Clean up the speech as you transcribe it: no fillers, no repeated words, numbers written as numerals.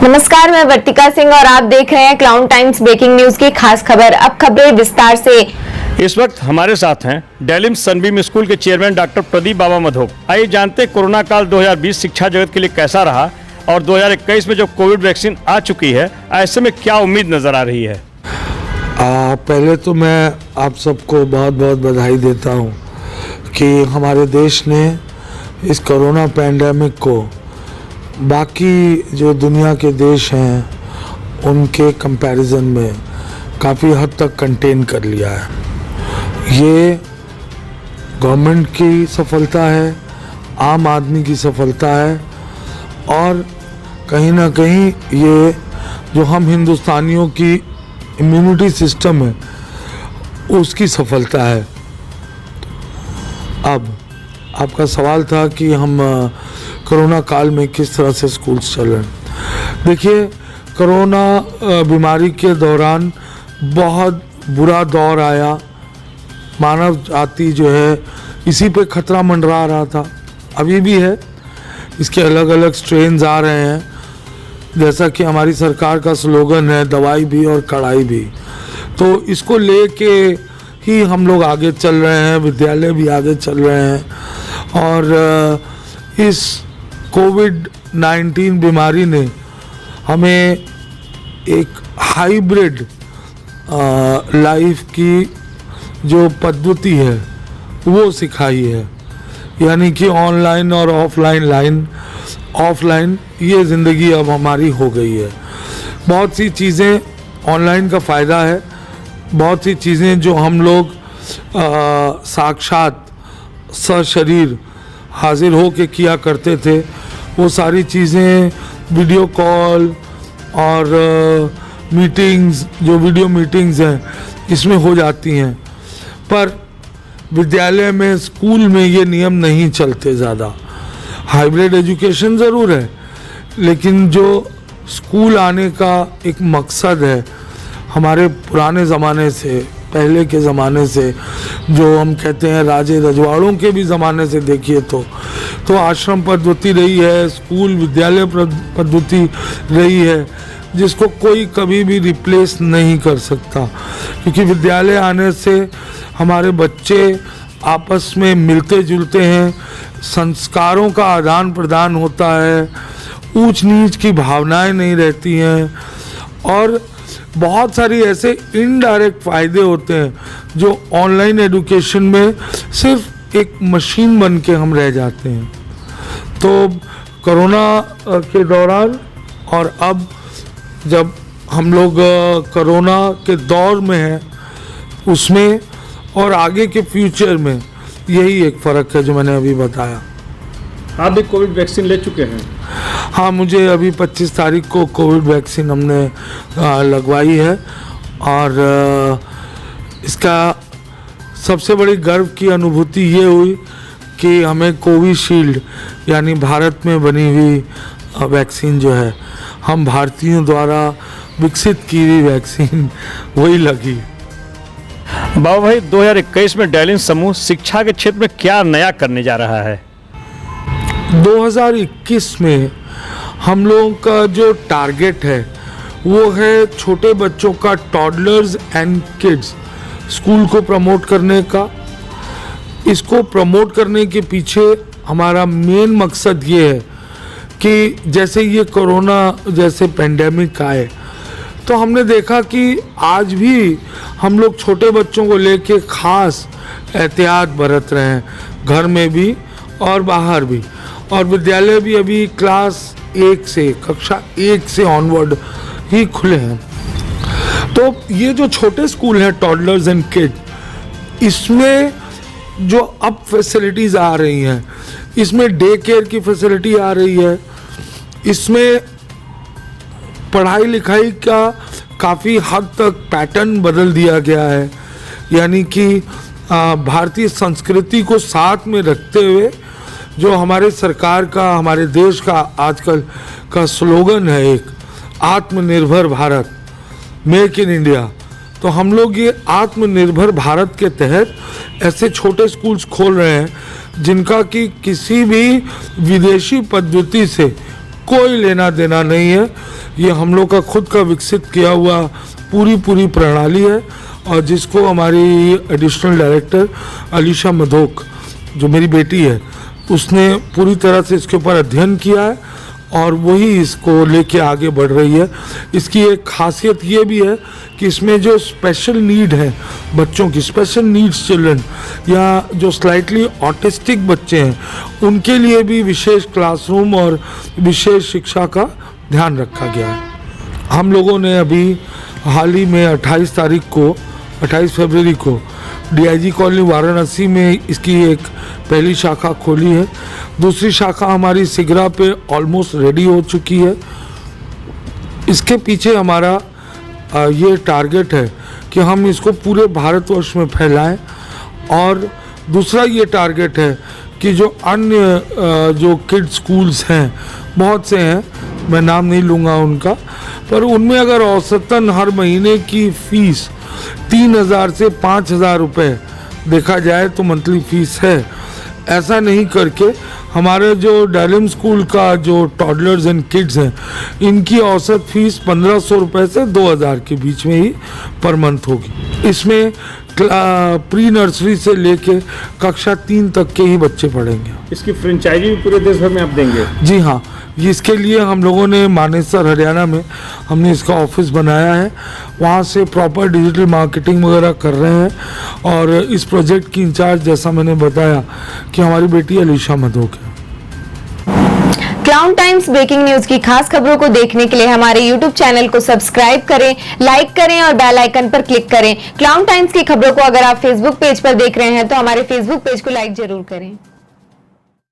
नमस्कार, मैं वर्तिका सिंह और आप देख रहे हैं क्लाउन टाइम्स ब्रेकिंग न्यूज की खास खबर। अब खबरें विस्तार से। इस वक्त हमारे साथ हैं डेलिम सनबीम स्कूल के चेयरमैन डॉक्टर प्रदीप बाबा मधोक। आइए जानते हैं कोरोना काल 2020 शिक्षा जगत के लिए कैसा रहा और 2021 में जो कोविड वैक्सीन आ चुकी है, ऐसे में क्या उम्मीद नजर आ रही है। पहले तो मैं आप सबको बहुत बहुत बधाई देता हूं कि हमारे देश ने इस कोरोना पैंडेमिक को बाकी जो दुनिया के देश हैं उनके कंपैरिजन में काफ़ी हद तक कंटेन कर लिया है। ये गवर्नमेंट की सफलता है, आम आदमी की सफलता है और कहीं ना कहीं ये जो हम हिंदुस्तानियों की इम्यूनिटी सिस्टम है उसकी सफलता है। अब आपका सवाल था कि हम कोरोना काल में किस तरह से स्कूल्स चल रहे हैं। देखिए, कोरोना बीमारी के दौरान बहुत बुरा दौर आया। मानव जाति जो है इसी पे खतरा मंडरा रहा था, अभी भी है। इसके अलग अलग स्ट्रेन्स आ रहे हैं, जैसा कि हमारी सरकार का स्लोगन है, दवाई भी और कड़ाई भी। तो इसको लेके ही हम लोग आगे चल रहे हैं, विद्यालय भी आगे चल रहे हैं। और इस कोविड-19 बीमारी ने हमें एक हाइब्रिड लाइफ की जो पद्धति है वो सिखाई है, यानी कि ऑनलाइन और ऑफलाइन ये ज़िंदगी अब हमारी हो गई है। बहुत सी चीज़ें ऑनलाइन का फ़ायदा है, बहुत सी चीज़ें जो हम लोग साक्षात सशरीर हाजिर हो के किया करते थे, वो सारी चीज़ें वीडियो कॉल और मीटिंग्स, जो वीडियो मीटिंग्स हैं, इसमें हो जाती हैं। पर विद्यालय में, स्कूल में ये नियम नहीं चलते ज़्यादा। हाइब्रिड एजुकेशन ज़रूर है, लेकिन जो स्कूल आने का एक मकसद है, हमारे पुराने ज़माने से, पहले के ज़माने से, जो हम कहते हैं राजे रजवाड़ों के भी ज़माने से देखिए तो आश्रम पद्धति रही है, स्कूल विद्यालय पद्धति रही है, जिसको कोई कभी भी रिप्लेस नहीं कर सकता। क्योंकि विद्यालय आने से हमारे बच्चे आपस में मिलते जुलते हैं, संस्कारों का आदान प्रदान होता है, ऊंच नीच की भावनाएं नहीं रहती हैं और बहुत सारी ऐसे इनडायरेक्ट फ़ायदे होते हैं जो ऑनलाइन एजुकेशन में सिर्फ एक मशीन बन के हम रह जाते हैं। तो कोरोना के दौरान और अब जब हम लोग कोरोना के दौर में हैं, उसमें और आगे के फ्यूचर में यही एक फ़र्क है जो मैंने अभी बताया। आप भी कोविड वैक्सीन ले चुके हैं? हाँ, मुझे अभी 25 तारीख को कोविड वैक्सीन हमने लगवाई है और इसका सबसे बड़ी गर्व की अनुभूति ये हुई कि हमें कोविशील्ड यानी भारत में बनी हुई वैक्सीन जो है, हम भारतीयों द्वारा विकसित की हुई वैक्सीन वही लगी। बाबा भाई, 2021 में डेलिम समूह शिक्षा के क्षेत्र में क्या नया करने जा रहा है? 2021 में हम लोगों का जो टारगेट है वो है छोटे बच्चों का, टॉडलर्स एंड किड्स स्कूल को प्रमोट करने का। इसको प्रमोट करने के पीछे हमारा मेन मकसद ये है कि जैसे ये कोरोना जैसे पेंडेमिक आए तो हमने देखा कि आज भी हम लोग छोटे बच्चों को लेके खास एहतियात बरत रहे हैं, घर में भी और बाहर भी। और विद्यालय भी अभी क्लास 1 से, कक्षा 1 से ऑनवर्ड ही खुले हैं। तो ये जो छोटे स्कूल हैं, टॉडलर्स एंड किड, इसमें जो अब फैसिलिटीज़ आ रही हैं, इसमें डे केयर की फैसिलिटी आ रही है, इसमें पढ़ाई लिखाई का काफ़ी हद तक पैटर्न बदल दिया गया है। यानी कि भारतीय संस्कृति को साथ में रखते हुए जो हमारे सरकार का, हमारे देश का आजकल का स्लोगन है, एक आत्मनिर्भर भारत, मेक इन इंडिया। तो हम लोग ये आत्मनिर्भर भारत के तहत ऐसे छोटे स्कूल्स खोल रहे हैं जिनका कि किसी भी विदेशी पद्धति से कोई लेना देना नहीं है। ये हम लोग का खुद का विकसित किया हुआ पूरी प्रणाली है, और जिसको हमारी एडिशनल डायरेक्टर अलीशा मधोक, जो मेरी बेटी है, उसने पूरी तरह से इसके ऊपर अध्ययन किया है और वही इसको लेके आगे बढ़ रही है। इसकी एक खासियत ये भी है कि इसमें जो स्पेशल नीड है बच्चों की, स्पेशल नीड्स चिल्ड्रन या जो स्लाइटली ऑटिस्टिक बच्चे हैं, उनके लिए भी विशेष क्लासरूम और विशेष शिक्षा का ध्यान रखा गया है। हम लोगों ने अभी हाल ही में 28 फरवरी को DIG कॉलोनी वाराणसी में इसकी एक पहली शाखा खोली है। दूसरी शाखा हमारी सिगरा पे ऑलमोस्ट रेडी हो चुकी है। इसके पीछे हमारा ये टारगेट है कि हम इसको पूरे भारतवर्ष में फैलाएं, और दूसरा ये टारगेट है कि जो अन्य जो किड स्कूल्स हैं, बहुत से हैं, मैं नाम नहीं लूँगा उनका, पर उनमें अगर औसतन हर महीने की फ़ीस 3,000 से 5,000 रुपये देखा जाए तो मंथली फ़ीस है, ऐसा नहीं करके हमारे जो डेलिम स्कूल का जो टॉडलर्स एंड किड्स हैं, इनकी औसत फीस 1,500 रुपये से 2,000 के बीच में ही पर मंथ होगी। इसमें प्री नर्सरी से लेके कक्षा 3 तक के ही बच्चे पढ़ेंगे। इसकी फ्रेंचाइजी भी पूरे देश भर में आप देंगे? जी हाँ, इसके लिए हम लोगों ने मानेसर हरियाणा में हमने इसका ऑफिस बनाया है, वहाँ से प्रॉपर डिजिटल मार्केटिंग वगैरह कर रहे हैं, और इस प्रोजेक्ट की इंचार्ज, जैसा मैंने बताया, कि हमारी बेटी अलीशा मधोक है। क्लाउन टाइम्स ब्रेकिंग न्यूज की खास खबरों को देखने के लिए हमारे YouTube चैनल को सब्सक्राइब करें, लाइक करें और बेल आइकन पर क्लिक करें। क्लाउन टाइम्स की खबरों को अगर आप Facebook पेज पर देख रहे हैं तो हमारे Facebook पेज को लाइक जरूर करें।